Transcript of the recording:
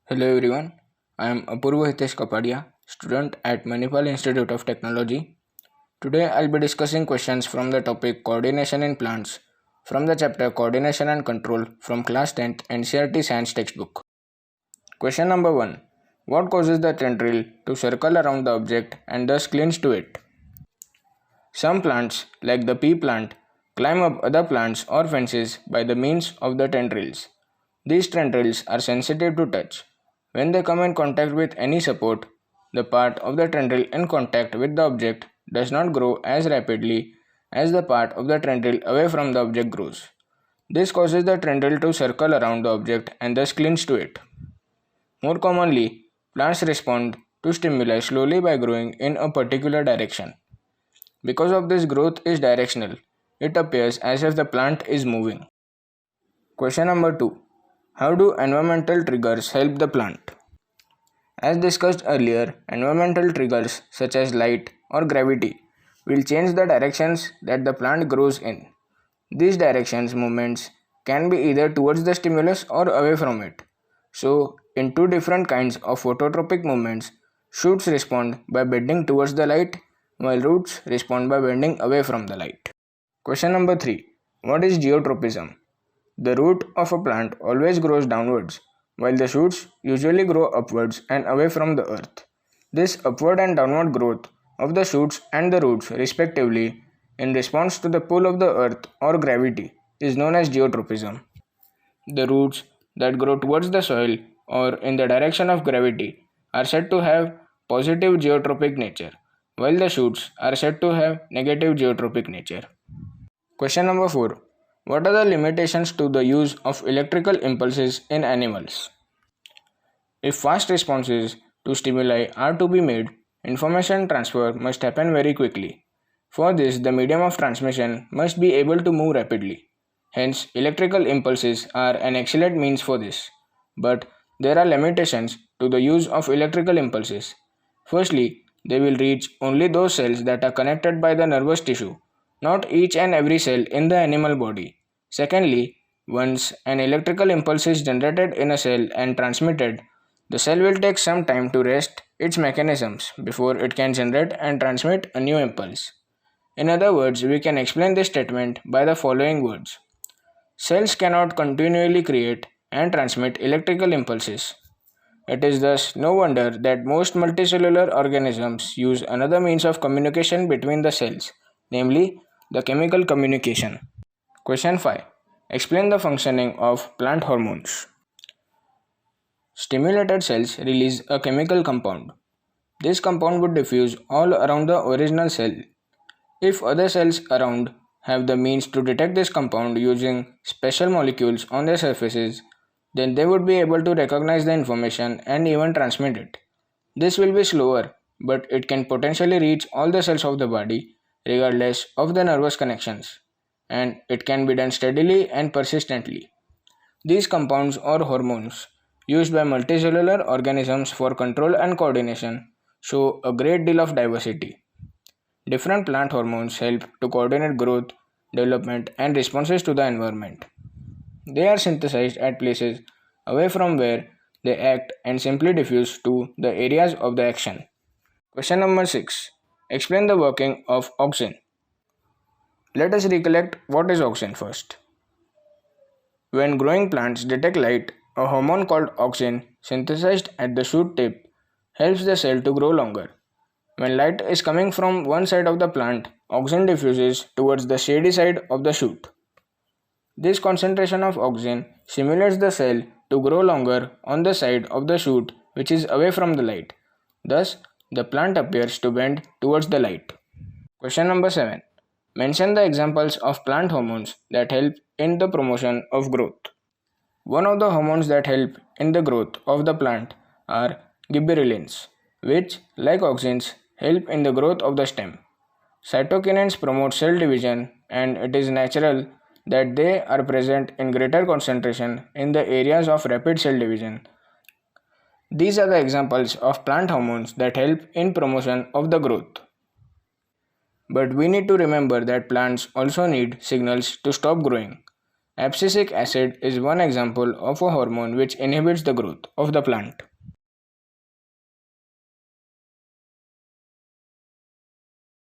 Hello everyone, I am Apurva Hitesh Kapadia, student at Manipal Institute of Technology. Today I'll be discussing questions from the topic Coordination in Plants from the chapter Coordination and Control from class 10th NCERT Science textbook. Question number 1. What causes the tendril to circle around the object and thus clings to it? Some plants, like the pea plant, climb up other plants or fences by the means of the tendrils. These tendrils are sensitive to touch. When they come in contact with any support, the part of the tendril in contact with the object does not grow as rapidly as the part of the tendril away from the object grows. This causes the tendril to circle around the object and thus clings to it. More commonly, plants respond to stimuli slowly by growing in a particular direction. Because of this growth is directional, it appears as if the plant is moving. Question number 2. How do environmental triggers help the plant? As discussed earlier, environmental triggers such as light or gravity will change the directions that the plant grows in. These directions movements can be either towards the stimulus or away from it. So, in two different kinds of phototropic movements, shoots respond by bending towards the light while roots respond by bending away from the light. Question number 3. What is geotropism? The root of a plant always grows downwards, while the shoots usually grow upwards and away from the earth. This upward and downward growth of the shoots and the roots, respectively, in response to the pull of the earth or gravity, is known as geotropism. The roots that grow towards the soil or in the direction of gravity are said to have positive geotropic nature, while the shoots are said to have negative geotropic nature. Question number 4. What are the limitations to the use of electrical impulses in animals? If fast responses to stimuli are to be made, information transfer must happen very quickly. For this, the medium of transmission must be able to move rapidly. Hence, electrical impulses are an excellent means for this. But there are limitations to the use of electrical impulses. Firstly, they will reach only those cells that are connected by the nervous tissue, not each and every cell in the animal body. Secondly, once an electrical impulse is generated in a cell and transmitted, the cell will take some time to rest its mechanisms before it can generate and transmit a new impulse. In other words, we can explain this statement by the following words. Cells cannot continually create and transmit electrical impulses. It is thus no wonder that most multicellular organisms use another means of communication between the cells, namely the chemical communication. Question 5. Explain the functioning of plant hormones. Stimulated cells release a chemical compound. This compound would diffuse all around the original cell. If other cells around have the means to detect this compound using special molecules on their surfaces, then they would be able to recognize the information and even transmit it. This will be slower, but it can potentially reach all the cells of the body regardless of the nervous connections, and it can be done steadily and persistently. These compounds or hormones, used by multicellular organisms for control and coordination, show a great deal of diversity. Different plant hormones help to coordinate growth, development, and responses to the environment. They are synthesized at places away from where they act and simply diffuse to the areas of the action. Question number 6. Explain the working of auxin. Let us recollect what is auxin first. When growing plants detect light, a hormone called auxin, synthesized at the shoot tip, helps the cell to grow longer. When light is coming from one side of the plant, auxin diffuses towards the shady side of the shoot. This concentration of auxin stimulates the cell to grow longer on the side of the shoot which is away from the light. Thus, the plant appears to bend towards the light. Question number 7. Mention the examples of plant hormones that help in the promotion of growth. One of the hormones that help in the growth of the plant are gibberellins, which, like auxins, help in the growth of the stem. Cytokinins promote cell division, and it is natural that they are present in greater concentration in the areas of rapid cell division. These are the examples of plant hormones that help in promotion of the growth. But we need to remember that plants also need signals to stop growing. Abscisic acid is one example of a hormone which inhibits the growth of the plant.